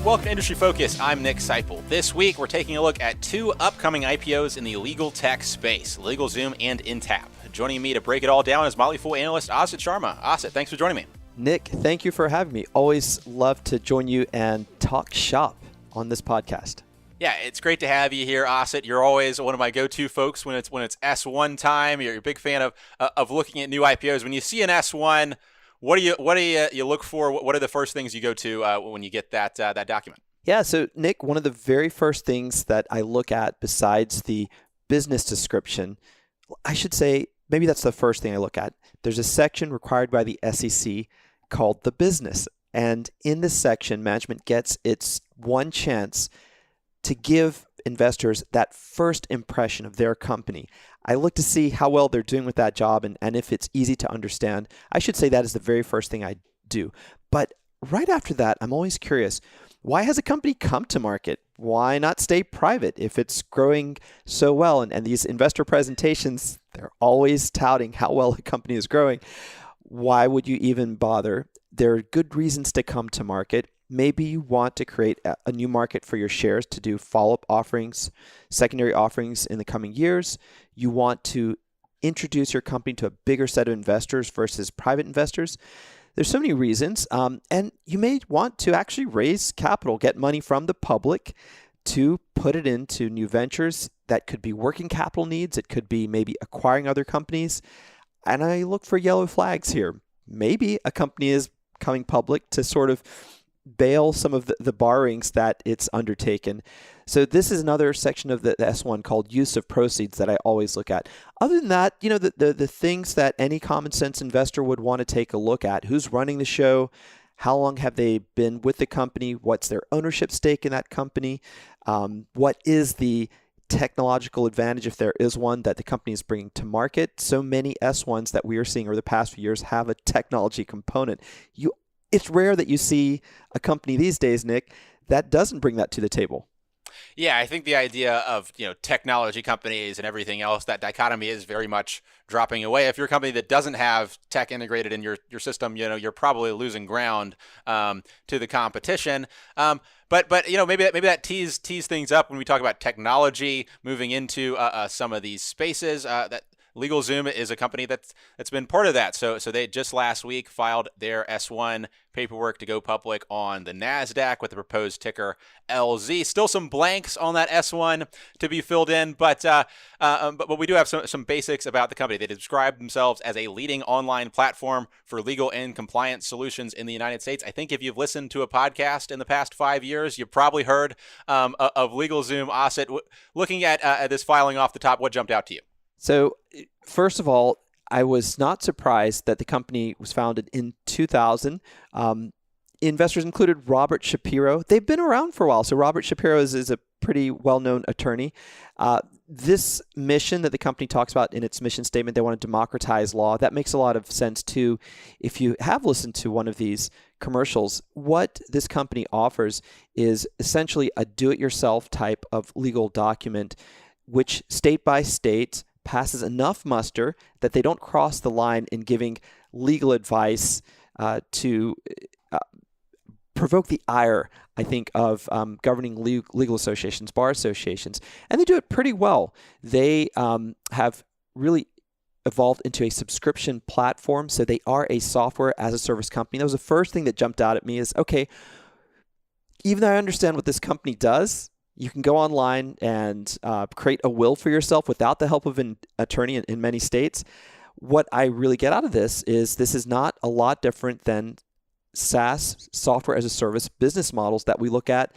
Welcome to Industry Focus. I'm Nick Sciple. This week, we're taking a look at two upcoming IPOs in the legal tech space, LegalZoom and Intapp. Joining me to break it all down is Motley Fool analyst Asit Sharma. Asit, thanks for joining me. Nick, thank you for having me. Always love to join you and talk shop on this podcast. Yeah, it's great to have you here, Asit. You're always one of my go-to folks when it's S1 time. You're a big fan of looking at new IPOs. When you see an S1, what do you look for? What are the first things you go to when you get that document? Yeah, so Nick, one of the very first things that I look at besides the business description, I should say maybe that's the first thing I look at. There's a section required by the SEC called the business. And in this section, management gets its one chance to give investors that first impression of their company. I look to see how well they're doing with that job and if it's easy to understand. I should say that is the very first thing I do. But right after that, I'm always curious, why has a company come to market? Why not stay private if it's growing so well? And these investor presentations, they're always touting how well a company is growing. Why would you even bother? There are good reasons to come to market. Maybe you want to create a new market for your shares to do follow-up offerings, secondary offerings in the coming years. You want to introduce your company to a bigger set of investors versus private investors. There's so many reasons. And you may want to actually raise capital, get money from the public to put it into new ventures. That could be working capital needs. It could be maybe acquiring other companies. And I look for yellow flags here. Maybe a company is coming public to sort of bail some of the borrowings that it's undertaken. So this is another section of the S1 called use of proceeds that I always look at. Other than that, the things that any common sense investor would want to take a look at: who's running the show, how long have they been with the company, what's their ownership stake in that company, what is the technological advantage, if there is one, that the company is bringing to market. So many S1s that we are seeing over the past few years have a technology component. It's rare that you see a company these days, Nick, that doesn't bring that to the table. Yeah, I think the idea of technology companies and everything else, that dichotomy is very much dropping away. If you're a company that doesn't have tech integrated in your system, you're probably losing ground to the competition. But maybe that tees things up when we talk about technology moving into some of these spaces. That LegalZoom is a company that's been part of that. So they just last week filed their S1 paperwork to go public on the NASDAQ with the proposed ticker LZ. Still some blanks on that S1 to be filled in, but we do have some basics about the company. They describe themselves as a leading online platform for legal and compliance solutions in the United States. I think if you've listened to a podcast in the past 5 years, you've probably heard of LegalZoom. Asit, looking at this filing off the top, what jumped out to you? So first of all, I was not surprised that the company was founded in 2000. Investors included Robert Shapiro. They've been around for a while. So Robert Shapiro is a pretty well-known attorney. This mission that the company talks about in its mission statement, they want to democratize law. That makes a lot of sense too. If you have listened to one of these commercials, what this company offers is essentially a do-it-yourself type of legal document, which state by state passes enough muster that they don't cross the line in giving legal advice to provoke the ire, I think, of governing legal associations, bar associations. And they do it pretty well. They have really evolved into a subscription platform. So they are a software as a service company. That was the first thing that jumped out at me is, okay, even though I understand what this company does, you can go online and create a will for yourself without the help of an attorney in many states. What I really get out of this is not a lot different than SaaS, software as a service business models that we look at,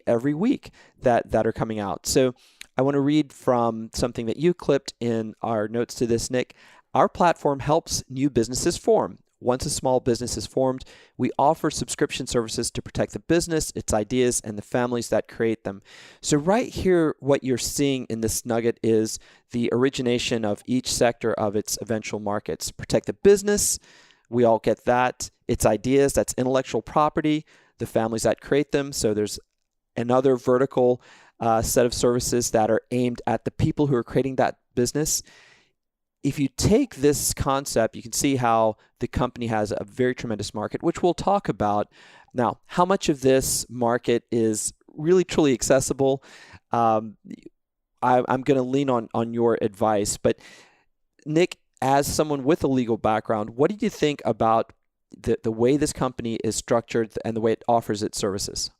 every week that are coming out. So I want to read from something that you clipped in our notes to this, Nick. Our platform helps new businesses form. Once a small business is formed, we offer subscription services to protect the business, its ideas, and the families that create them. So right here, what you're seeing in this nugget is the origination of each sector of its eventual markets. Protect the business, we all get that. Its ideas, that's intellectual property, the families that create them. So there's another vertical set of services that are aimed at the people who are creating that business. if you take this concept, you can see how the company has a very tremendous market, which we'll talk about. Now, how much of this market is really truly accessible? I'm going to lean on your advice. But Nick, as someone with a legal background, what do you think about the way this company is structured and the way it offers its services?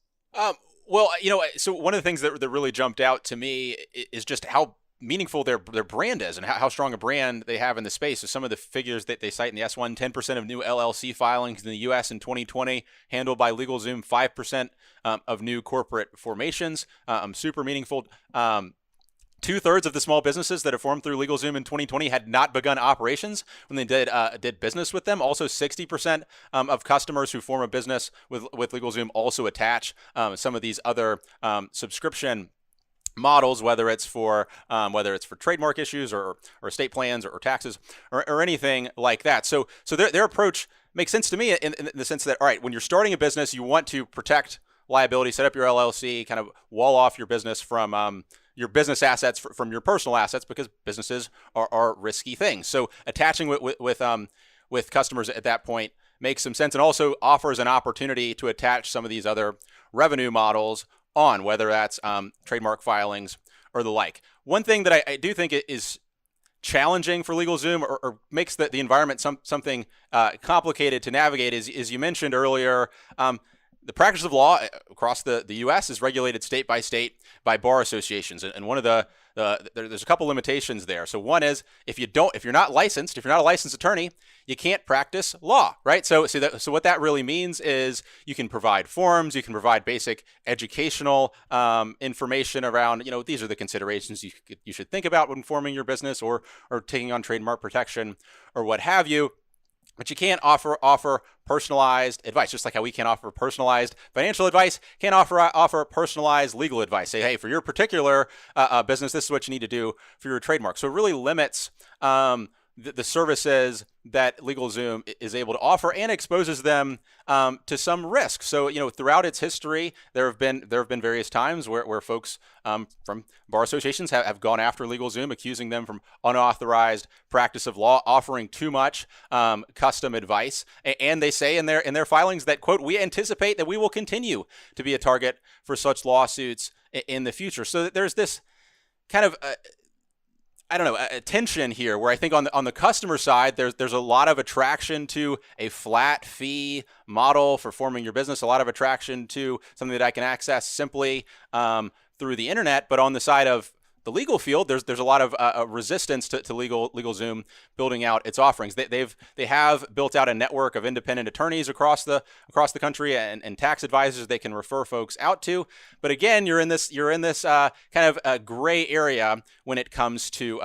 Well, so one of the things that really jumped out to me is just how meaningful their brand is and how strong a brand they have in the space. So some of the figures that they cite in the S1, 10% of new LLC filings in the U.S. in 2020 handled by LegalZoom, 5% of new corporate formations, super meaningful. 2/3 of the small businesses that have formed through LegalZoom in 2020 had not begun operations when they did business with them. Also, 60% of customers who form a business with LegalZoom also attach some of these other subscription models, whether it's for trademark issues or estate plans or taxes or anything like that. So their approach makes sense to me in the sense that, all right, when you're starting a business, you want to protect liability, set up your LLC, kind of wall off your business from your business assets from your personal assets, because businesses are risky things. So attaching with customers at that point makes some sense, and also offers an opportunity to attach some of these other revenue models on, whether that's trademark filings or the like. One thing that I do think is challenging for LegalZoom or makes the environment something complicated to navigate is you mentioned earlier, the practice of law across the U.S. is regulated state by state by bar associations, and one of there's a couple limitations there. So one is if you're not a licensed attorney, you can't practice law, right? So what that really means is you can provide forms, you can provide basic educational information around, these are the considerations you should think about when forming your business or taking on trademark protection or what have you. But you can't offer personalized advice, just like how we can't offer personalized financial advice, can't offer personalized legal advice. Say, hey, for your particular business, this is what you need to do for your trademark. So it really limits the services that LegalZoom is able to offer and exposes them to some risk. So throughout its history, there have been various times where folks from bar associations have gone after LegalZoom, accusing them from unauthorized practice of law, offering too much custom advice, and they say in their filings that, quote, we anticipate that we will continue to be a target for such lawsuits in the future. So there's this kind of a tension here where I think on the customer side, there's a lot of attraction to a flat fee model for forming your business, a lot of attraction to something that I can access simply through the internet. But on the side of the legal field, there's a lot of resistance to LegalZoom building out its offerings. They have built out a network of independent attorneys across the country and tax advisors they can refer folks out to. But again, you're in this kind of a gray area when it comes to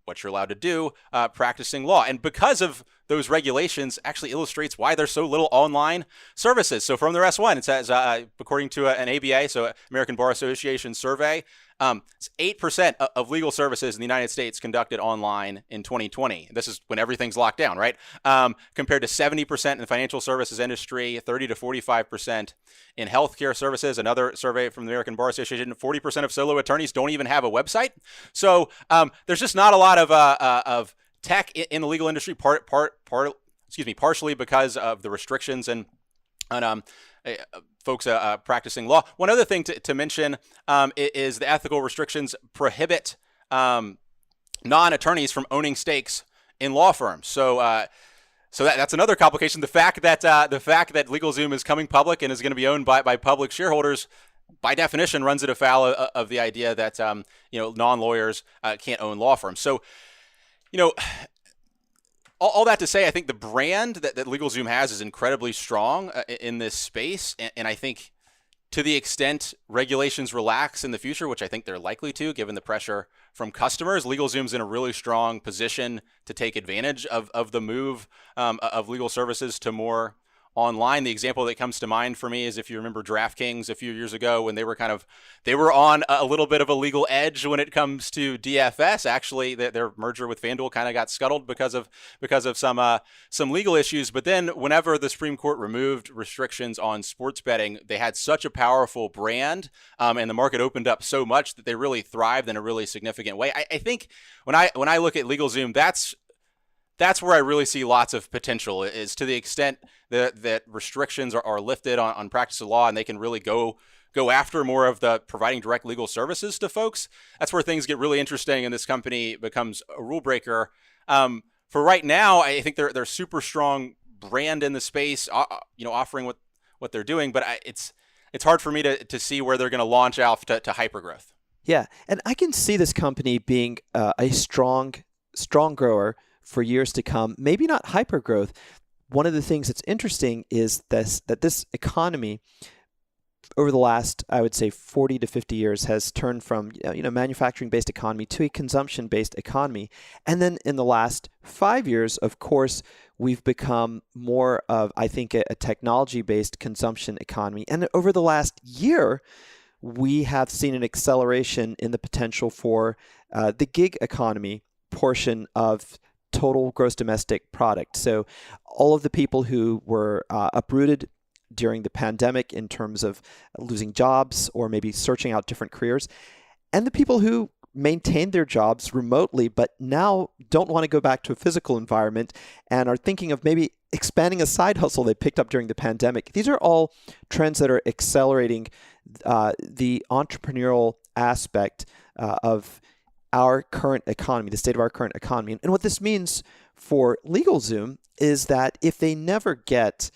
what you're allowed to do practicing law. And because of those regulations, actually illustrates why there's so little online services. So from the S1, it says, according to an ABA, so American Bar Association survey, 8% of legal services in the United States conducted online in 2020. This is when everything's locked down, right? Compared to 70% in the financial services industry, 30 to 45% in healthcare services. Another survey from the American Bar Association, 40% of solo attorneys don't even have a website. So there's just not a lot of tech in the legal industry, partially because of the restrictions and folks practicing law. One other thing to mention is the ethical restrictions prohibit non-attorneys from owning stakes in law firms. So that's another complication. The fact that LegalZoom is coming public and is going to be owned by public shareholders, by definition, runs it afoul of the idea that non-lawyers can't own law firms. So all that to say, I think the brand that LegalZoom has is incredibly strong in this space. And I think to the extent regulations relax in the future, which I think they're likely to, given the pressure from customers, LegalZoom's in a really strong position to take advantage of the move of legal services to more online. The example that comes to mind for me is, if you remember DraftKings a few years ago, when they were on a little bit of a legal edge when it comes to DFS. Actually, their merger with FanDuel kind of got scuttled because of some legal issues. But then whenever the Supreme Court removed restrictions on sports betting, they had such a powerful brand, and the market opened up so much that they really thrived in a really significant way. I think when I look at LegalZoom, that's where I really see lots of potential, is to the extent that restrictions are lifted on practice of law, and they can really go after more of the providing direct legal services to folks. That's where things get really interesting, and this company becomes a rule breaker. For right now, I think they're super strong brand in the space, offering what they're doing, but it's hard for me to see where they're going to launch out to hypergrowth. Yeah, and I can see this company being a strong grower for years to come, maybe not hypergrowth. One of the things that's interesting is that this economy over the last, I would say, 40 to 50 years has turned from manufacturing-based economy to a consumption-based economy. And then in the last 5 years, of course, we've become more of, I think, a technology-based consumption economy. And over the last year, we have seen an acceleration in the potential for the gig economy portion of total gross domestic product. So all of the people who were uprooted during the pandemic in terms of losing jobs or maybe searching out different careers, and the people who maintained their jobs remotely but now don't want to go back to a physical environment and are thinking of maybe expanding a side hustle they picked up during the pandemic. These are all trends that are accelerating the entrepreneurial aspect of our current economy, the state of our current economy. And what this means for LegalZoom is that if they never get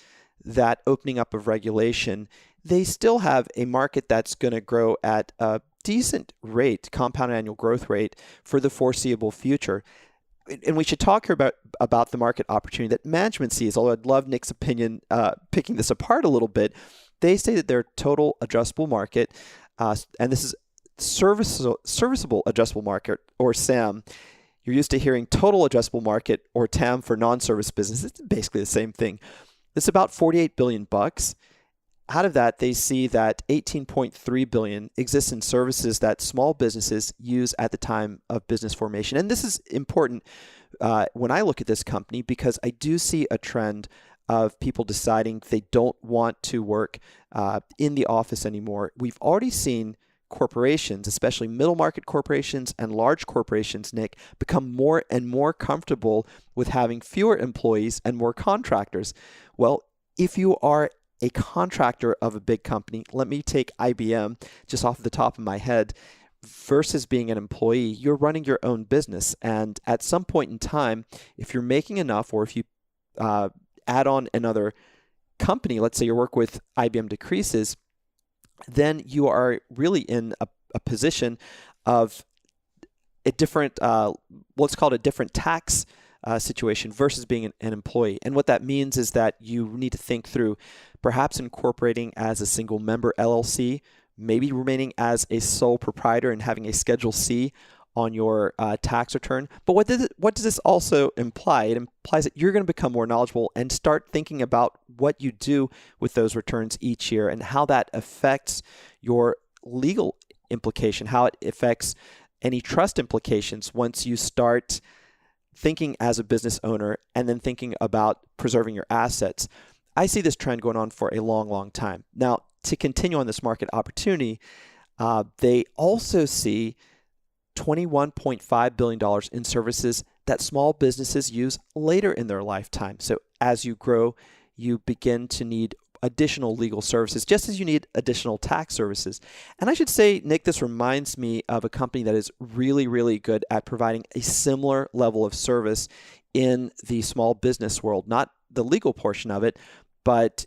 that opening up of regulation, they still have a market that's going to grow at a decent rate, compound annual growth rate, for the foreseeable future. And we should talk here about the market opportunity that management sees, although I'd love Nick's opinion picking this apart a little bit. They say that their total addressable market, and this is serviceable addressable market, or SAM. You're used to hearing total addressable market, or TAM, for non-service business. It's basically the same thing. It's about $48 billion. Out of that, they see that $18.3 billion exists in services that small businesses use at the time of business formation. And this is important when I look at this company, because I do see a trend of people deciding they don't want to work in the office anymore. We've already seen corporations, especially middle market corporations and large corporations, Nick, become more and more comfortable with having fewer employees and more contractors. Well, if you are a contractor of a big company, let me take IBM just off the top of my head, versus being an employee, you're running your own business. And at some point in time, if you're making enough, or if you add on another company, let's say your work with IBM decreases, then you are really in a position of a different, let's call it a different tax situation versus being an employee. And what that means is that you need to think through perhaps incorporating as a single member LLC, maybe remaining as a sole proprietor and having a Schedule C on your tax return. But what does this also imply? It implies that you're going to become more knowledgeable and start thinking about what you do with those returns each year and how that affects your legal implication, how it affects any trust implications once you start thinking as a business owner and then thinking about preserving your assets. I see this trend going on for a long, long time. Now, to continue on this market opportunity, they also see $21.5 billion in services that small businesses use later in their lifetime. So as you grow, you begin to need additional legal services, just as you need additional tax services. And I should say, Nick, this reminds me of a company that is really, really good at providing a similar level of service in the small business world, not the legal portion of it, but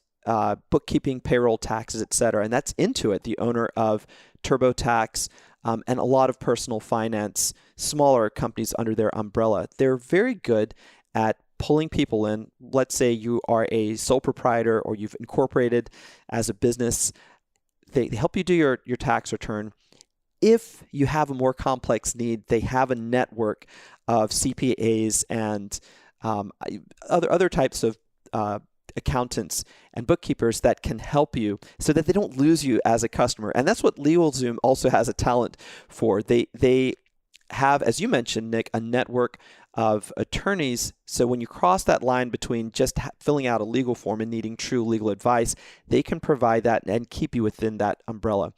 bookkeeping, payroll, taxes, etc. And that's Intuit, the owner of TurboTax, and a lot of personal finance, smaller companies under their umbrella. They're very good at pulling people in. Let's say you are a sole proprietor or you've incorporated as a business. They help you do your tax return. If you have a more complex need, they have a network of CPAs and other types of accountants and bookkeepers that can help you so that they don't lose you as a customer. And that's what LegalZoom also has a talent for. They have, as you mentioned, Nick, a network of attorneys. So when you cross that line between just filling out a legal form and needing true legal advice, they can provide that and keep you within that umbrella.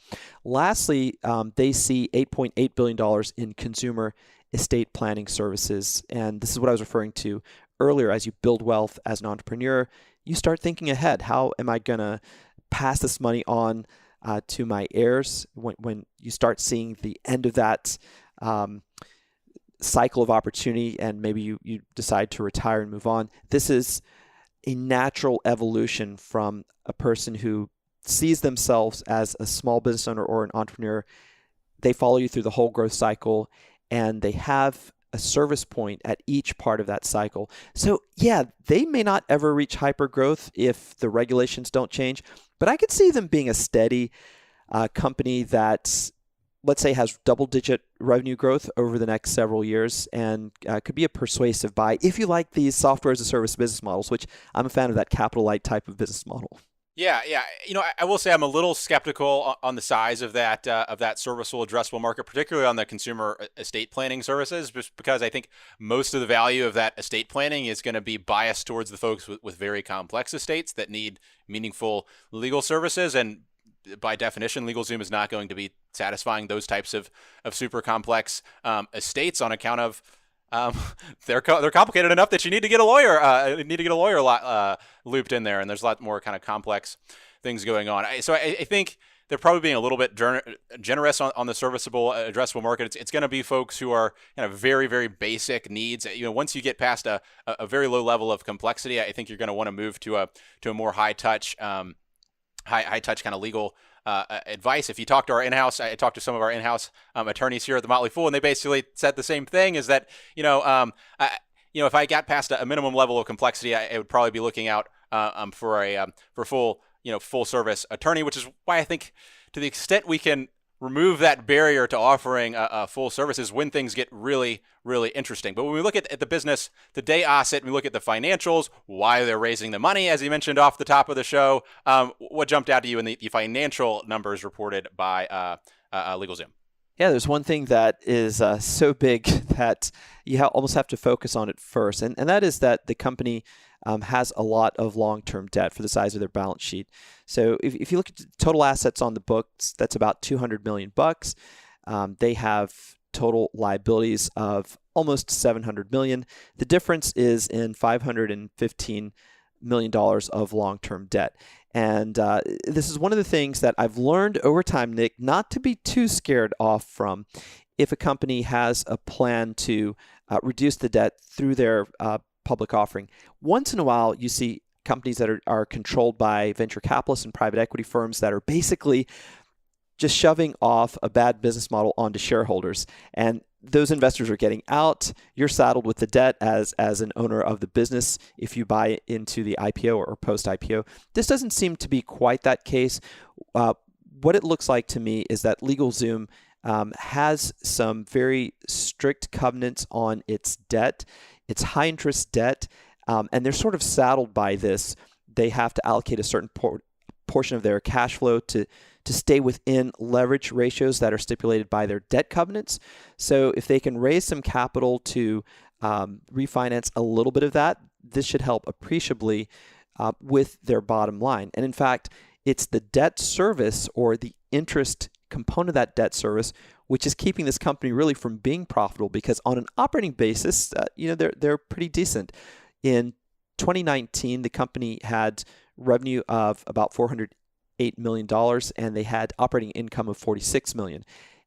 Lastly, they see $8.8 billion in consumer estate planning services. And this is what I was referring to earlier. As you build wealth as an entrepreneur, you start thinking ahead. How am I going to pass this money on to my heirs? When you start seeing the end of that cycle of opportunity, and maybe you decide to retire and move on. This is a natural evolution from a person who sees themselves as a small business owner or an entrepreneur. They follow you through the whole growth cycle, and they have a service point at each part of that cycle. So yeah, they may not ever reach hyper growth if the regulations don't change, but I could see them being a steady company that, let's say, has double-digit revenue growth over the next several years, and could be a persuasive buy if you like these software as a service business models, which I'm a fan of that capital light type of business model. Yeah. I will say I'm a little skeptical on the size of that serviceable addressable market, particularly on the consumer estate planning services, just because I think most of the value of that estate planning is going to be biased towards the folks with very complex estates that need meaningful legal services. And by definition, LegalZoom is not going to be satisfying those types of super complex estates on account of they're complicated enough that you need to get a lawyer looped in there, and there's a lot more kind of complex things going on. So I think they're probably being a little bit generous on the serviceable addressable market. It's going to be folks who are kind of very, very basic needs. Once you get past a very low level of complexity, I think you're going to want to move to a more high touch kind of legal advice. If you talk to I talked to some of our in-house attorneys here at the Motley Fool, and they basically said the same thing: is that if I got past a minimum level of complexity, I would probably be looking out for full service attorney, which is why I think, to the extent we can remove that barrier to offering full services, when things get really, really interesting. But when we look at the business today, Asit, and we look at the financials, why they're raising the money, as you mentioned off the top of the show, what jumped out to you in the financial numbers reported by LegalZoom? Yeah, there's one thing that is so big that you almost have to focus on it first, and that is that the company has a lot of long-term debt for the size of their balance sheet. So if you look at total assets on the books, that's about $200 million. They have total liabilities of almost $700 million. The difference is in $515 million of long-term debt. And this is one of the things that I've learned over time, Nick, not to be too scared off from if a company has a plan to reduce the debt through their public offering. Once in a while, you see companies that are controlled by venture capitalists and private equity firms that are basically just shoving off a bad business model onto shareholders. And those investors are getting out. You're saddled with the debt as an owner of the business if you buy into the IPO or post-IPO. This doesn't seem to be quite that case. What it looks like to me is that LegalZoom has some very strict covenants on its debt. It's high interest debt, and they're sort of saddled by this. They have to allocate a certain portion of their cash flow to stay within leverage ratios that are stipulated by their debt covenants. So if they can raise some capital to refinance a little bit of that, this should help appreciably with their bottom line. And in fact, it's the debt service or the interest component of that debt service which is keeping this company really from being profitable, because on an operating basis, they're pretty decent. In 2019, the company had revenue of about $408 million, and they had operating income of $46 million.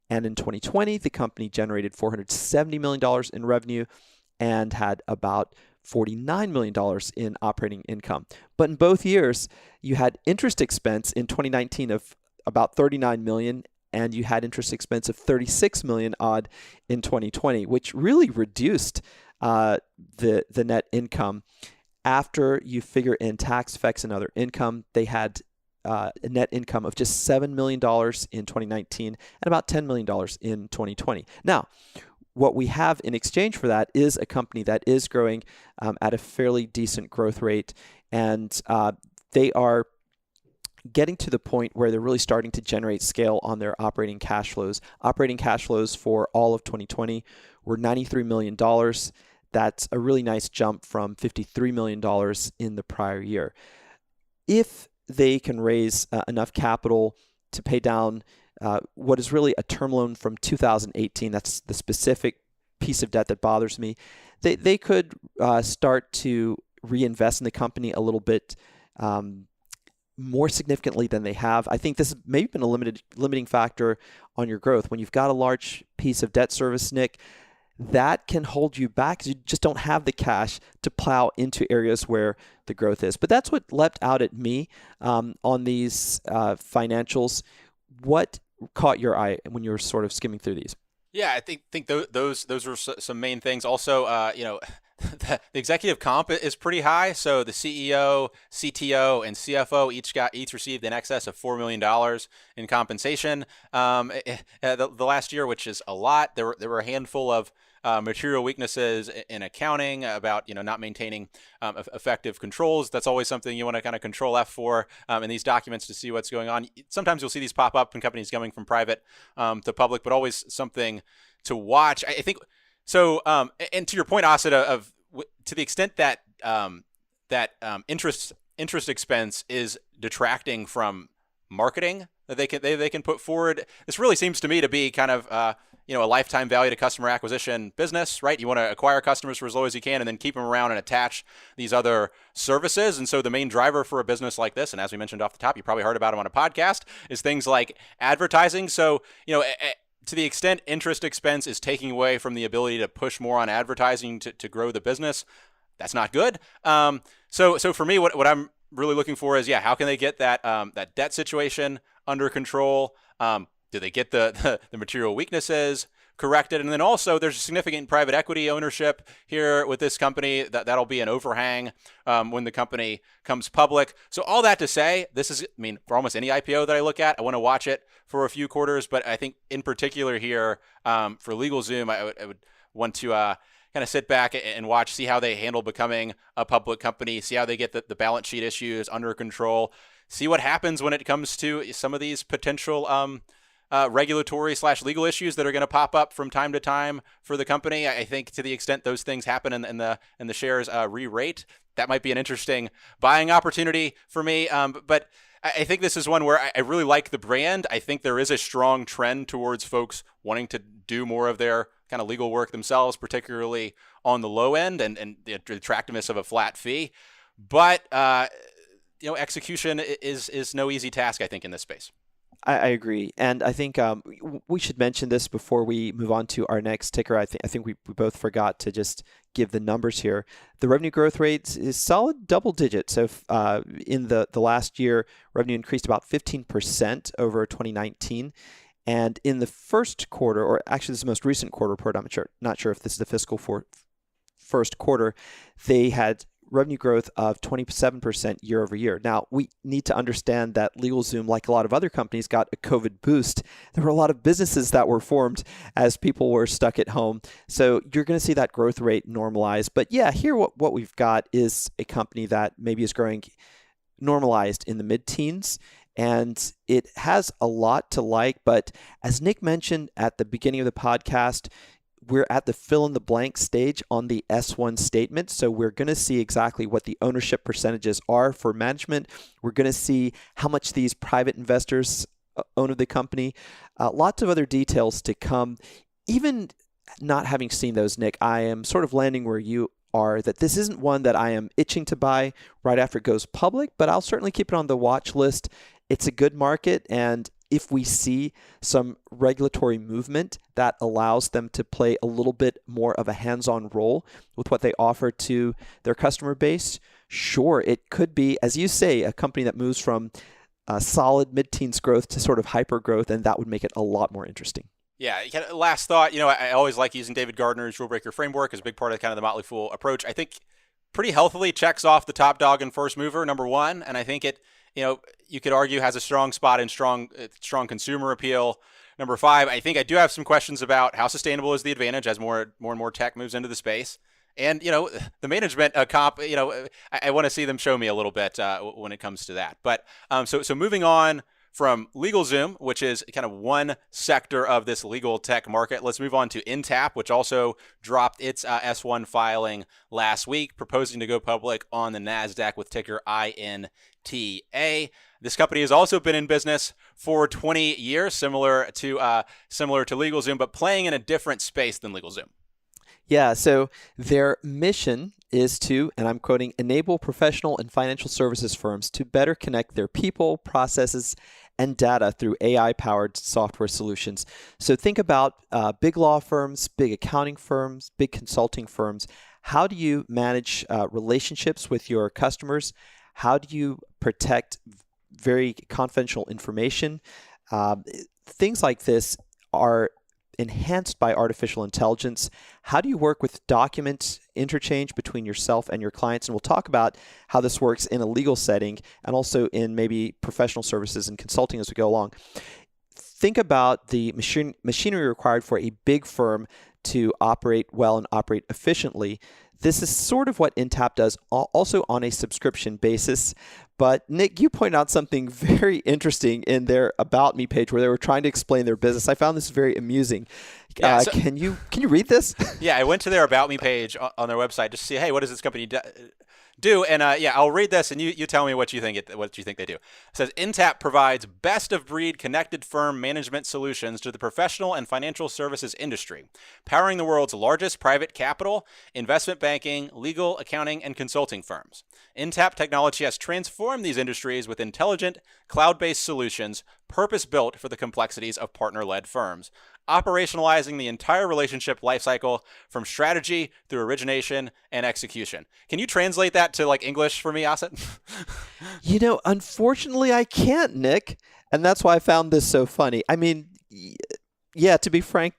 And in 2020, the company generated $470 million in revenue and had about $49 million in operating income. But in both years, you had interest expense in 2019 of about $39 million, and you had interest expense of $36 million odd in 2020, which really reduced the net income. After you figure in tax effects and other income, they had a net income of just $7 million in 2019 and about $10 million in 2020. Now, what we have in exchange for that is a company that is growing at a fairly decent growth rate, and they are getting to the point where they're really starting to generate scale on their operating cash flows. Operating cash flows for all of 2020 were $93 million. That's a really nice jump from $53 million in the prior year. If they can raise enough capital to pay down what is really a term loan from 2018, that's the specific piece of debt that bothers me, they could start to reinvest in the company a little bit more significantly than they have. I think this has maybe been a limiting factor on your growth. When you've got a large piece of debt service, Nick, that can hold you back because you just don't have the cash to plow into areas where the growth is. But that's what leapt out at me on these financials. What caught your eye when you were sort of skimming through these? Yeah, I think those were some main things. Also, the executive comp is pretty high. So the CEO, CTO, and CFO each received in excess of $4 million in compensation the last year, which is a lot. There were a handful of material weaknesses in accounting about not maintaining effective controls. That's always something you want to kind of control F for in these documents to see what's going on. Sometimes you'll see these pop up in companies going from private to public, but always something to watch. I think so. And to your point, Asit, of to the extent that interest expense is detracting from marketing that they can put forward, this really seems to me to be kind of a lifetime value to customer acquisition business, right? You want to acquire customers for as low as you can and then keep them around and attach these other services. And so the main driver for a business like this, and as we mentioned off the top, you probably heard about them on a podcast, is things like advertising. So, to the extent interest expense is taking away from the ability to push more on advertising to grow the business, that's not good. So for me, what I'm really looking for is, how can they get that debt situation under control? Do they get the material weaknesses corrected? And then also there's significant private equity ownership here with this company that'll be an overhang when the company comes public. So all that to say, this is, for almost any IPO that I look at, I want to watch it for a few quarters, but I think in particular here for LegalZoom, I would want to kind of sit back and watch, see how they handle becoming a public company, see how they get the balance sheet issues under control, see what happens when it comes to some of these potential regulatory/legal issues that are going to pop up from time to time for the company. I think to the extent those things happen and the shares re-rate, that might be an interesting buying opportunity for me. But I think this is one where I really like the brand. I think there is a strong trend towards folks wanting to do more of their kind of legal work themselves, particularly on the low end and the attractiveness of a flat fee. But execution is no easy task, I think, in this space. I agree, and I think we should mention this before we move on to our next ticker. I think we both forgot to just give the numbers here. The revenue growth rate is solid double digits. So in the last year, revenue increased about 15% over 2019. And in the first quarter, or actually this is the most recent quarter report, I'm not sure if this is the fiscal first quarter, they had revenue growth of 27% year over year. Now, we need to understand that LegalZoom, like a lot of other companies, got a COVID boost. There were a lot of businesses that were formed as people were stuck at home. So you're going to see that growth rate normalize. But here what we've got is a company that maybe is growing normalized in the mid-teens. And it has a lot to like. But as Nick mentioned at the beginning of the podcast, we're at the fill-in-the-blank stage on the S1 statement. So we're going to see exactly what the ownership percentages are for management. We're going to see how much these private investors own of the company. Lots of other details to come. Even not having seen those, Nick, I am sort of landing where you are, that this isn't one that I am itching to buy right after it goes public, but I'll certainly keep it on the watch list. It's a good market, and if we see some regulatory movement that allows them to play a little bit more of a hands-on role with what they offer to their customer base, sure, it could be, as you say, a company that moves from solid mid-teens growth to sort of hyper growth, and that would make it a lot more interesting. Yeah. Last thought, I always like using David Gardner's rule breaker framework as a big part of kind of the Motley Fool approach. I think pretty healthily checks off the top dog and first mover, number one, and I think it, you could argue has a strong spot and strong consumer appeal. Number 5, I think I do have some questions about how sustainable is the advantage as more and more tech moves into the space. And the management comp, I want to see them show me a little bit when it comes to that. But so moving on from LegalZoom, which is kind of one sector of this legal tech market, let's move on to Intapp, which also dropped its S1 filing last week, proposing to go public on the NASDAQ with ticker INTA. This company has also been in business for 20 years, similar to LegalZoom, but playing in a different space than LegalZoom. Yeah, so their mission is to, and I'm quoting, enable professional and financial services firms to better connect their people, processes, and data through AI-powered software solutions. So think about big law firms, big accounting firms, big consulting firms. How do you manage relationships with your customers? How do you protect very confidential information? Things like this are enhanced by artificial intelligence. How do you work with document interchange between yourself and your clients? And we'll talk about how this works in a legal setting and also in maybe professional services and consulting as we go along. Think about the machinery required for a big firm to operate well and operate efficiently. This is sort of what Intapp does, also on a subscription basis. But Nick, you pointed out something very interesting in their About Me page where they were trying to explain their business. I found this very amusing. Yeah, can you read this? Yeah, I went to their About Me page on their website just to see, hey, what does this company do? And I'll read this, and you tell me what you think they do. It says Intapp provides best of breed connected firm management solutions to the professional and financial services industry, powering the world's largest private capital, investment banking, legal, accounting, and consulting firms. Intapp technology has transformed these industries with intelligent, cloud-based solutions purpose-built for the complexities of partner-led firms, operationalizing the entire relationship lifecycle from strategy through origination and execution. Can you translate that to English for me, Asit? Unfortunately, I can't, Nick, and that's why I found this so funny. I mean, yeah, to be frank,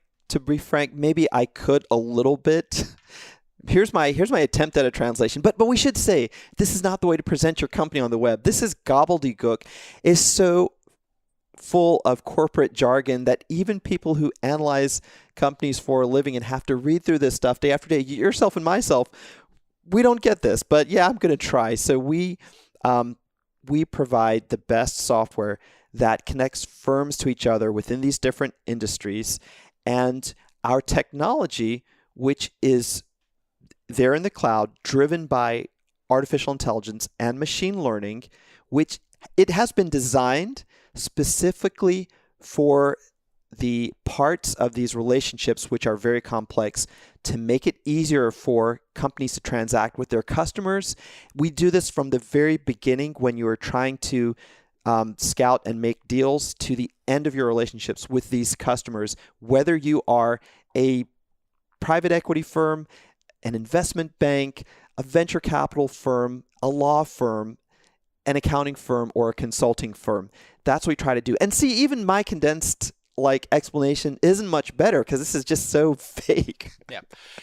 maybe I could a little bit. Here's my attempt at a translation. But we should say this is not the way to present your company on the web. This is gobbledygook. It's so full of corporate jargon that even people who analyze companies for a living and have to read through this stuff day after day, yourself and myself, we don't get this. But yeah, I'm going to try. So we provide the best software that connects firms to each other within these different industries, and our technology, which is there in the cloud, driven by artificial intelligence and machine learning, which it has been designed specifically for the parts of these relationships which are very complex to make it easier for companies to transact with their customers. We do this from the very beginning when you are trying to scout and make deals to the end of your relationships with these customers, whether you are a private equity firm, an investment bank, a venture capital firm, a law firm, an accounting firm, or a consulting firm. That's what we try to do. And see, even my condensed explanation isn't much better because this is just so fake.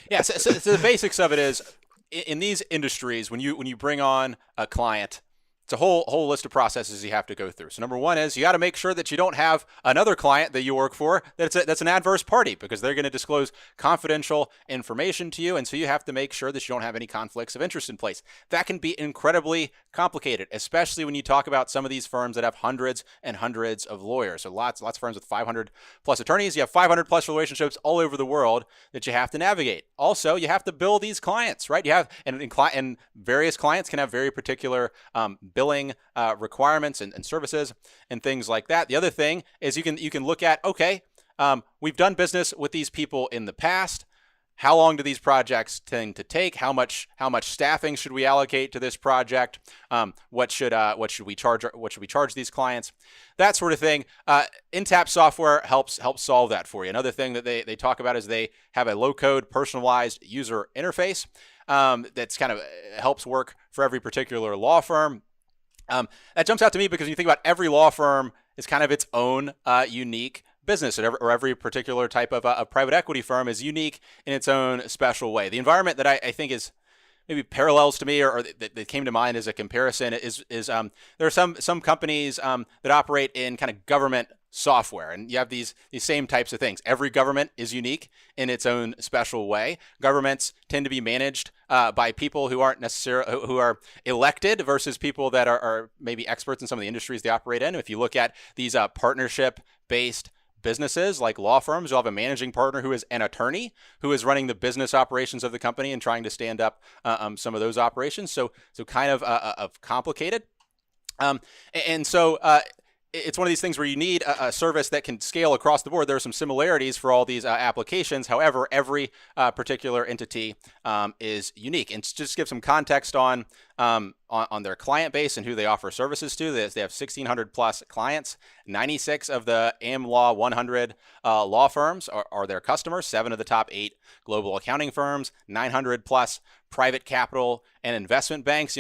Yeah. So the basics of it is, in these industries, when you bring on a client, it's a whole list of processes you have to go through. So number one is you got to make sure that you don't have another client that you work for that's an adverse party, because they're going to disclose confidential information to you. And so you have to make sure that you don't have any conflicts of interest in place. That can be incredibly complicated, especially when you talk about some of these firms that have hundreds and hundreds of lawyers. So lots of firms with 500 plus attorneys. You have 500 plus relationships all over the world that you have to navigate. Also, you have to bill these clients, right? You have, and various clients can have very particular billing requirements and services and things like that. The other thing is you can look at, okay, we've done business with these people in the past. How long do these projects tend to take? How much staffing should we allocate to this project? What should we charge these clients? That sort of thing. Intapp software helps solve that for you. Another thing that they talk about is they have a low-code, personalized user interface that's kind of helps work for every particular law firm. That jumps out to me because when you think about every law firm is kind of its own unique business, or every particular type of a private equity firm is unique in its own special way. The environment that I think is maybe parallels to me, or that came to mind as a comparison, is there are some companies that operate in kind of government software. And you have these same types of things. Every government is unique in its own special way. Governments tend to be managed by people who aren't necessarily who are elected versus people that are maybe experts in some of the industries they operate in. If you look at these partnership-based businesses like law firms, you'll have a managing partner who is an attorney who is running the business operations of the company and trying to stand up some of those operations. So kind of complicated. And so it's one of these things where you need a service that can scale across the board. There are some similarities for all these applications. However, every particular entity is unique. And to just give some context on their client base and who they offer services to, they have 1,600 plus clients. 96 of the Am Law 100 law firms are their customers. 7 of the top 8 global accounting firms. 900 plus private capital and investment banks.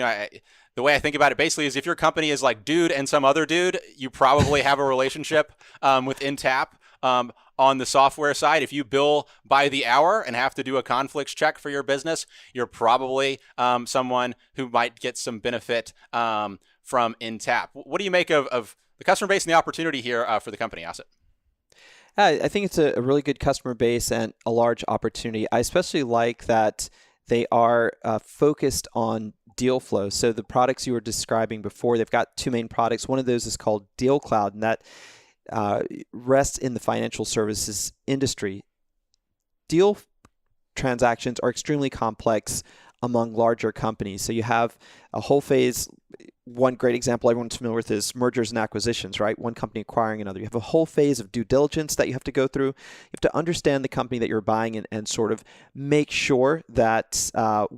The way I think about it basically is if your company is like dude and some other dude, you probably have a relationship with Intapp on the software side. If you bill by the hour and have to do a conflicts check for your business, you're probably someone who might get some benefit from Intapp. What do you make of the customer base and the opportunity here for the company, Asit? I think it's a really good customer base and a large opportunity. I especially like that they are focused on deal flow. So the products you were describing before, they've got 2 main products. One of those is called Deal Cloud, and that rests in the financial services industry. Deal transactions are extremely complex among larger companies. So you have a whole phase. One great example everyone's familiar with is mergers and acquisitions, right? One company acquiring another. You have a whole phase of due diligence that you have to go through. You have to understand the company that you're buying and sort of make sure that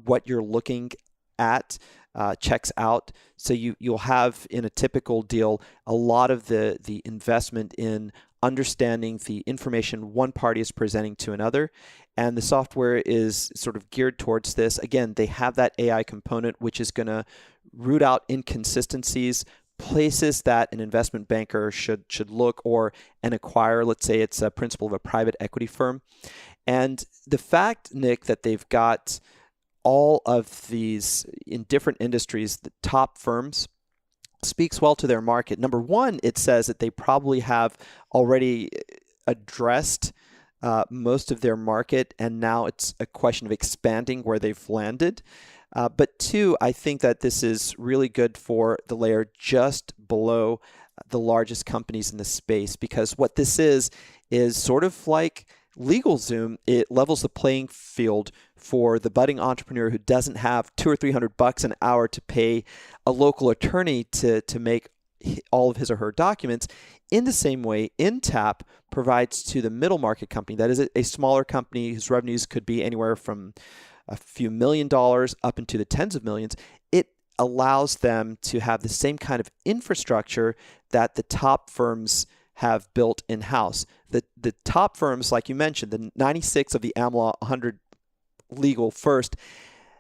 what you're looking at checks out. So you'll have in a typical deal a lot of the investment in understanding the information one party is presenting to another. And the software is sort of geared towards this. Again, they have that AI component, which is going to root out inconsistencies, places that an investment banker should look, or an acquirer. Let's say it's a principal of a private equity firm. And the fact, Nick, that they've got all of these in different industries, the top firms, speaks well to their market. Number one, it says that they probably have already addressed most of their market, and now it's a question of expanding where they've landed. But 2, I think that this is really good for the layer just below the largest companies in the space, because what this is sort of like LegalZoom. It levels the playing field for the budding entrepreneur who doesn't have $200 or $300 an hour to pay a local attorney to make all of his or her documents. In the same way, Intapp provides to the middle market company, that is a smaller company whose revenues could be anywhere from a few $1 million up into the tens of millions. It allows them to have the same kind of infrastructure that the top firms have built in-house. The top firms, like you mentioned, the 96 of the Am Law 100 legal first,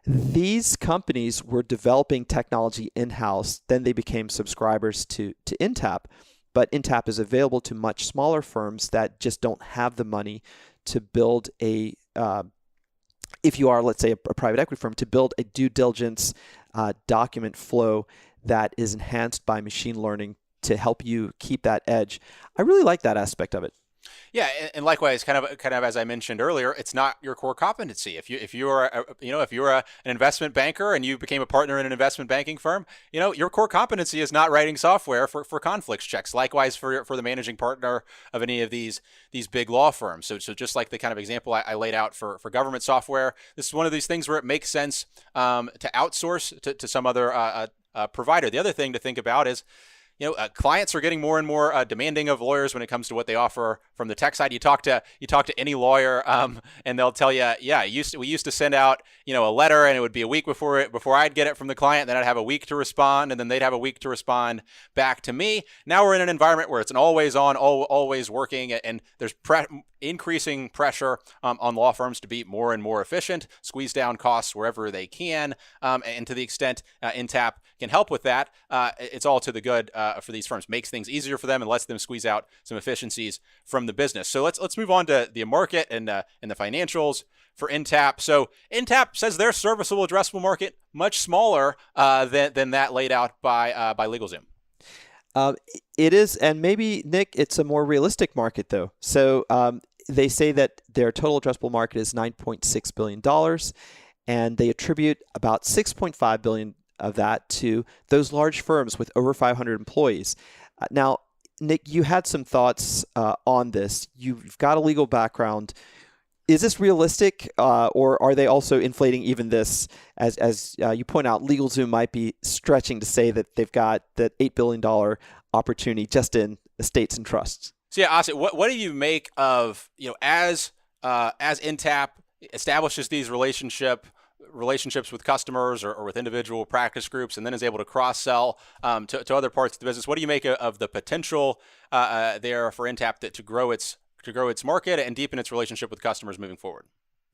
these companies were developing technology in-house. Then they became subscribers to Intapp. But Intapp is available to much smaller firms that just don't have the money to build if you are, let's say, a private equity firm, to build a due diligence document flow that is enhanced by machine learning to help you keep that edge. I really like that aspect of it. Yeah, and likewise, kind of as I mentioned earlier, it's not your core competency. If you're an investment banker and you became a partner in an investment banking firm, your core competency is not writing software for conflicts checks. Likewise, for the managing partner of any of these big law firms. So just like the kind of example I laid out for government software, this is one of these things where it makes sense to outsource to some other provider. The other thing to think about is, clients are getting more and more demanding of lawyers when it comes to what they offer from the tech side. You talk to any lawyer, and they'll tell you, we used to send out, a letter, and it would be a week before I'd get it from the client. Then I'd have a week to respond, and then they'd have a week to respond back to me. Now we're in an environment where it's an always on, always working, and there's increasing pressure on law firms to be more and more efficient, squeeze down costs wherever they can, and to the extent Intapp can help with that, it's all to the good for these firms. Makes things easier for them and lets them squeeze out some efficiencies from the business. So let's move on to the market and the financials for Intapp. So Intapp says their serviceable addressable market much smaller than that laid out by LegalZoom. Um, it is, and maybe, Nick, it's a more realistic market though. So they say that their total addressable market is $9.6 billion, and they attribute about 6.5 billion of that to those large firms with over 500 employees. Now, Nick, you had some thoughts on this. You've got a legal background. Is this realistic, or are they also inflating even this? As you point out, LegalZoom might be stretching to say that they've got that $8 billion opportunity just in estates and trusts. So yeah, Asit, what do you make of, as Intapp establishes these relationships with customers or with individual practice groups, and then is able to cross sell to other parts of the business? What do you make of the potential there for Intapp to grow its market and deepen its relationship with customers moving forward?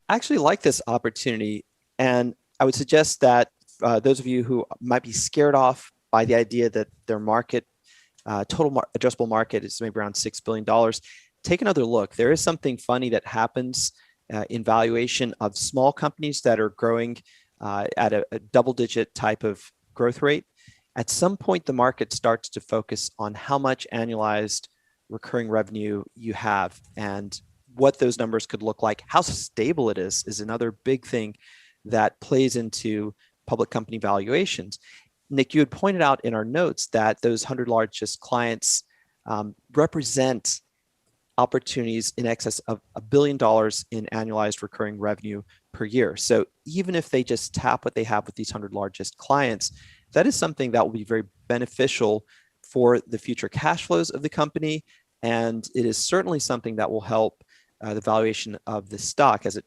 I actually like this opportunity, and I would suggest that those of you who might be scared off by the idea that their market addressable market is maybe around $6 billion, take another look. There is something funny that happens in valuation of small companies that are growing at a double-digit type of growth rate. At some point, the market starts to focus on how much annualized recurring revenue you have and what those numbers could look like. How stable it is another big thing that plays into public company valuations. Nick, you had pointed out in our notes that those 100 largest clients represent opportunities in excess of $1 billion in annualized recurring revenue per year. So even if they just tap what they have with these 100 largest clients, that is something that will be very beneficial for the future cash flows of the company. And it is certainly something that will help the valuation of the stock as it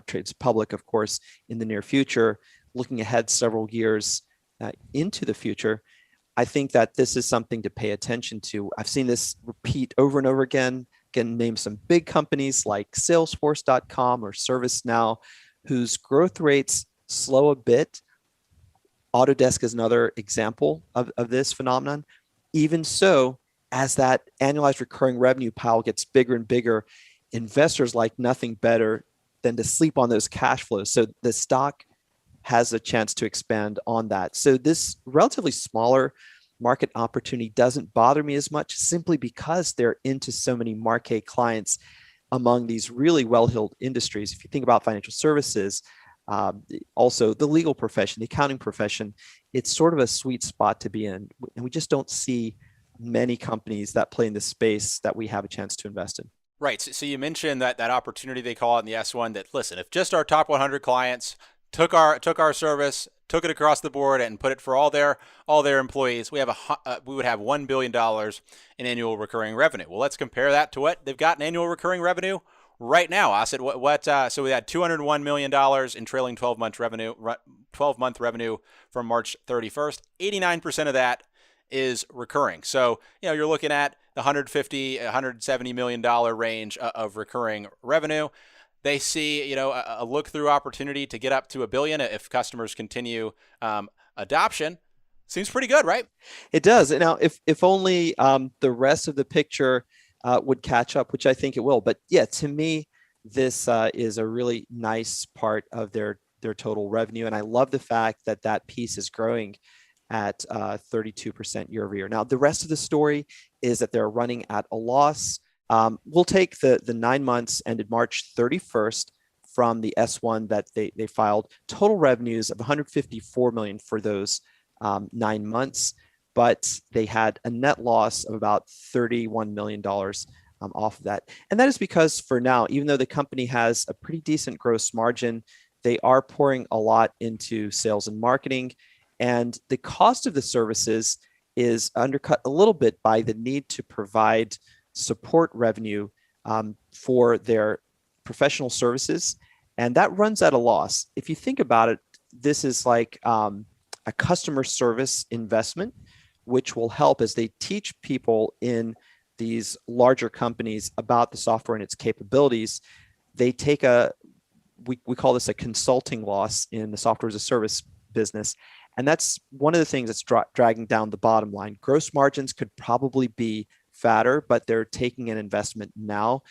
trades public, of course, in the near future. Looking ahead several years into the future, I think that this is something to pay attention to. I've seen this repeat over and over again. Again, name some big companies like Salesforce.com or ServiceNow, whose growth rates slow a bit. Autodesk is another example of this phenomenon. Even so, as that annualized recurring revenue pile gets bigger and bigger, investors like nothing better than to sleep on those cash flows. So the stock has a chance to expand on that. So this relatively smaller market opportunity doesn't bother me as much, simply because they're into so many marquee clients among these really well-heeled industries. If you think about financial services, also the legal profession, the accounting profession, it's sort of a sweet spot to be in. And we just don't see many companies that play in this space that we have a chance to invest in. Right. So you mentioned that opportunity, they call it in the S1, that listen, if just our top 100 clients took our service, took it across the board, and put it for all their employees, we would have $1 billion in annual recurring revenue. Well, let's compare that to what they've got in annual recurring revenue right now. Asit, so we had $201 million in trailing 12-month revenue from March 31st. 89% of that is recurring. So, you're looking at the $170 million range of recurring revenue. They see, a look-through opportunity to get up to $1 billion if customers continue adoption. Seems pretty good, right? It does. Now, if only the rest of the picture would catch up, which I think it will. But yeah, to me, this is a really nice part of their total revenue, and I love the fact that that piece is growing at 32% year over year. Now, the rest of the story is that they're running at a loss. We'll take the 9 months ended March 31st from the S1 that they filed. Total revenues of $154 million for those 9 months, but they had a net loss of about $31 million off of that. And that is because for now, even though the company has a pretty decent gross margin, they are pouring a lot into sales and marketing. And the cost of the services is undercut a little bit by the need to provide support revenue for their professional services. And that runs at a loss. If you think about it, this is like a customer service investment, which will help as they teach people in these larger companies about the software and its capabilities. They take we call this a consulting loss in the software as a service business. And that's one of the things that's dragging down the bottom line. Gross margins could probably be fatter, but they're taking an investment now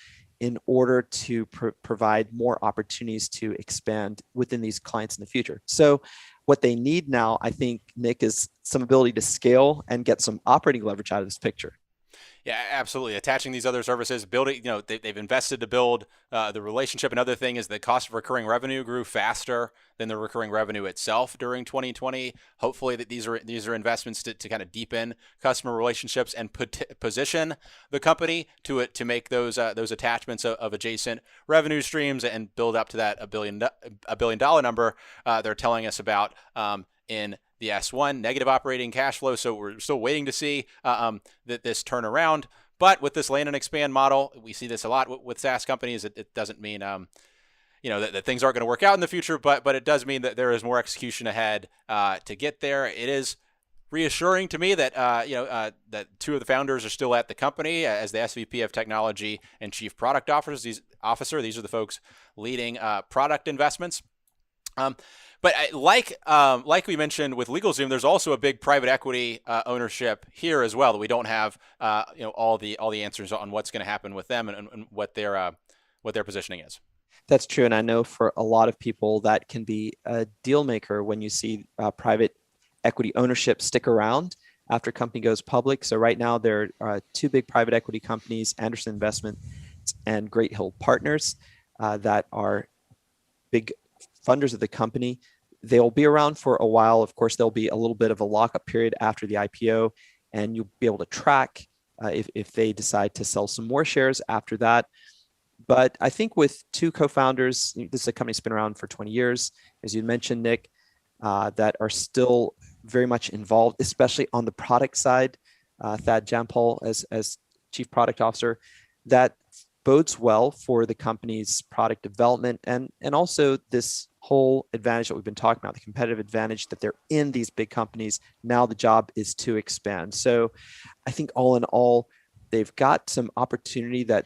in order to provide more opportunities to expand within these clients in the future. So What they need now, I think, Nick, is some ability to scale and get some operating leverage out of this picture. Yeah, absolutely. Attaching these other services, building, they've invested to build the relationship. Another thing is the cost of recurring revenue grew faster than the recurring revenue itself during 2020. Hopefully that these are investments to kind of deepen customer relationships and position the company to make those attachments of adjacent revenue streams and build up to that $1 billion number they're telling us about in the S1 negative operating cash flow. So we're still waiting to see that this turnaround. But with this land and expand model, we see this a lot with SaaS companies. It doesn't mean that things aren't going to work out in the future, but it does mean that there is more execution ahead to get there. It is reassuring to me that that two of the founders are still at the company as the SVP of Technology and Chief Product Officer. These are the folks leading product investments. But like we mentioned with LegalZoom, there's also a big private equity ownership here as well that we don't have all the answers on what's going to happen with them and what their positioning is. That's true, and I know for a lot of people that can be a deal maker when you see private equity ownership stick around after a company goes public. So right now there are two big private equity companies, Anderson Investment and Great Hill Partners, that are big funders of the company. They'll be around for a while. Of course, there'll be a little bit of a lockup period after the IPO, and you'll be able to track if they decide to sell some more shares after that. But I think with two co-founders, this is a company that's been around for 20 years, as you mentioned, Nick, that are still very much involved, especially on the product side. Thad Jampol as Chief Product Officer, that bodes well for the company's product development and also this whole advantage that we've been talking about, the competitive advantage that they're in these big companies. Now the job is to expand. So I think all in all, they've got some opportunity that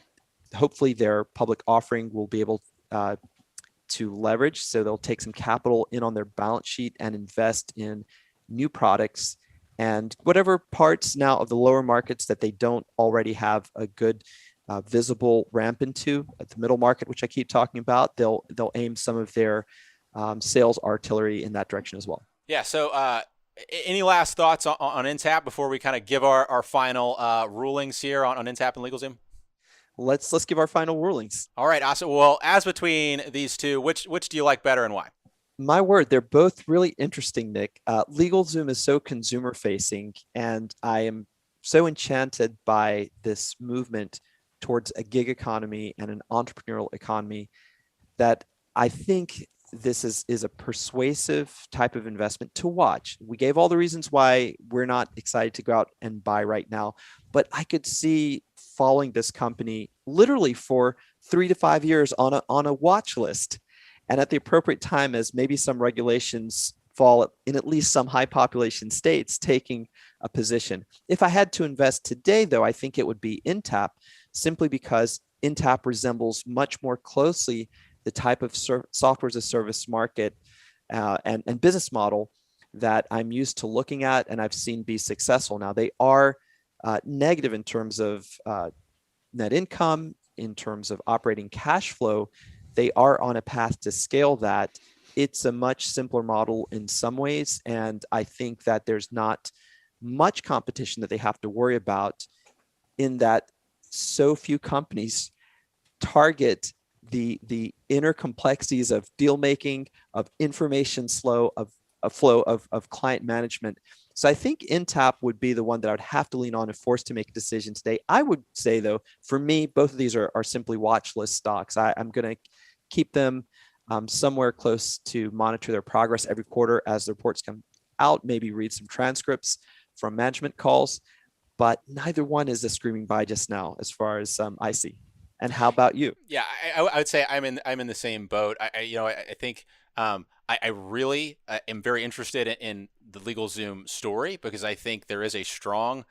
hopefully their public offering will be able to leverage. So they'll take some capital in on their balance sheet and invest in new products and whatever parts now of the lower markets that they don't already have a good visible ramp into at the middle market, which I keep talking about. They'll aim some of their sales artillery in that direction as well. Yeah. So any last thoughts on Intapp before we kind of give our final rulings here on Intapp and LegalZoom? Let's give our final rulings. All right, Asit. Well, as between these two, which do you like better and why? My word, they're both really interesting, Nick. LegalZoom is so consumer facing, and I am so enchanted by this movement towards a gig economy and an entrepreneurial economy that I think this is a persuasive type of investment to watch. We gave all the reasons why we're not excited to go out and buy right now, but I could see following this company literally for 3 to 5 years on a watch list. And at the appropriate time, as maybe some regulations fall in at least some high population states, taking a position. If I had to invest today, though, I think it would be Intapp, simply because Intapp resembles much more closely the type of software as a service market and business model that I'm used to looking at and I've seen be successful. Now, they are negative in terms of net income, in terms of operating cash flow. They are on a path to scale that. It's a much simpler model in some ways, and I think that there's not much competition that they have to worry about in that so few companies target the inner complexities of deal making, of information flow, of client management. So I think Intapp would be the one that I would have to lean on if forced to make a decision today. I would say, though, for me, both of these are simply watch list stocks. I'm going to keep them somewhere close to monitor their progress every quarter as the reports come out, maybe read some transcripts from management calls, but neither one is a screaming buy just now as far as I see. And how about you? Yeah, I would say I'm in the same boat. I think I really am very interested in the LegalZoom story because I think there is a strong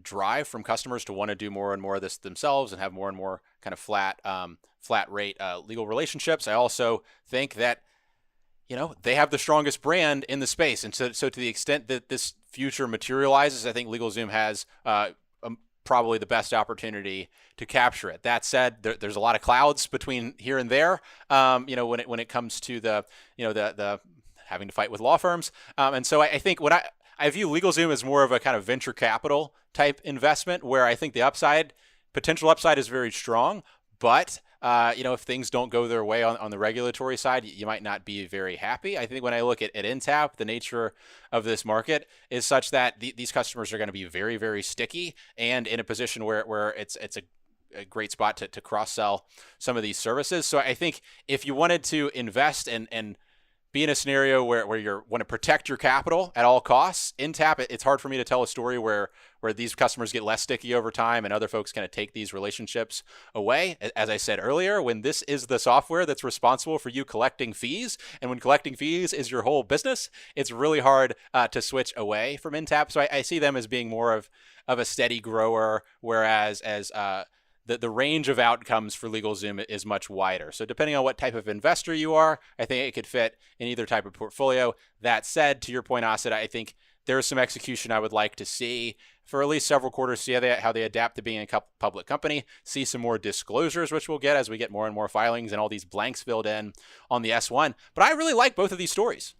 drive from customers to want to do more and more of this themselves and have more and more kind of flat rate legal relationships. I also think that they have the strongest brand in the space, and so to the extent that this future materializes, I think LegalZoom has probably the best opportunity to capture it. That said, there's a lot of clouds between here and there. When it comes to the having to fight with law firms. And so I think what I view LegalZoom as more of a kind of venture capital type investment, where I think the potential upside is very strong, but if things don't go their way on the regulatory side, you might not be very happy. I think when I look at Intapp, the nature of this market is such that these customers are going to be very, very sticky and in a position where it's a great spot to cross-sell some of these services. So I think if you wanted to invest and be in a scenario where you want to protect your capital at all costs, Intapp, it's hard for me to tell a story where these customers get less sticky over time and other folks kind of take these relationships away. As I said earlier, when this is the software that's responsible for you collecting fees, and when collecting fees is your whole business, it's really hard to switch away from Intapp. So I see them as being more of a steady grower, whereas the range of outcomes for LegalZoom is much wider. So depending on what type of investor you are, I think it could fit in either type of portfolio. That said, to your point, Asit, I think there's some execution I would like to see for at least several quarters, see how they adapt to being a public company, see some more disclosures, which we'll get as we get more and more filings and all these blanks filled in on the S1. But I really like both of these stories.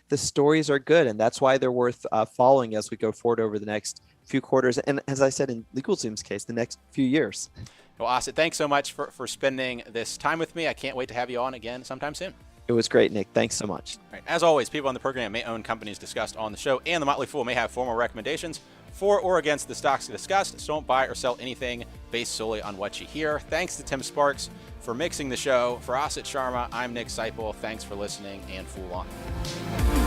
The stories are good, and that's why they're worth following as we go forward over the next few quarters, and as I said in LegalZoom's case, the next few years. Well, Asit, thanks so much for spending this time with me. I can't wait to have you on again sometime soon. It was great, Nick. Thanks so much. All right. As always, people on the program may own companies discussed on the show, and the Motley Fool may have formal recommendations for or against the stocks discussed. So don't buy or sell anything based solely on what you hear. Thanks to Tim Sparks for mixing the show. For Asit Sharma, I'm Nick Sciple. Thanks for listening, and Fool on.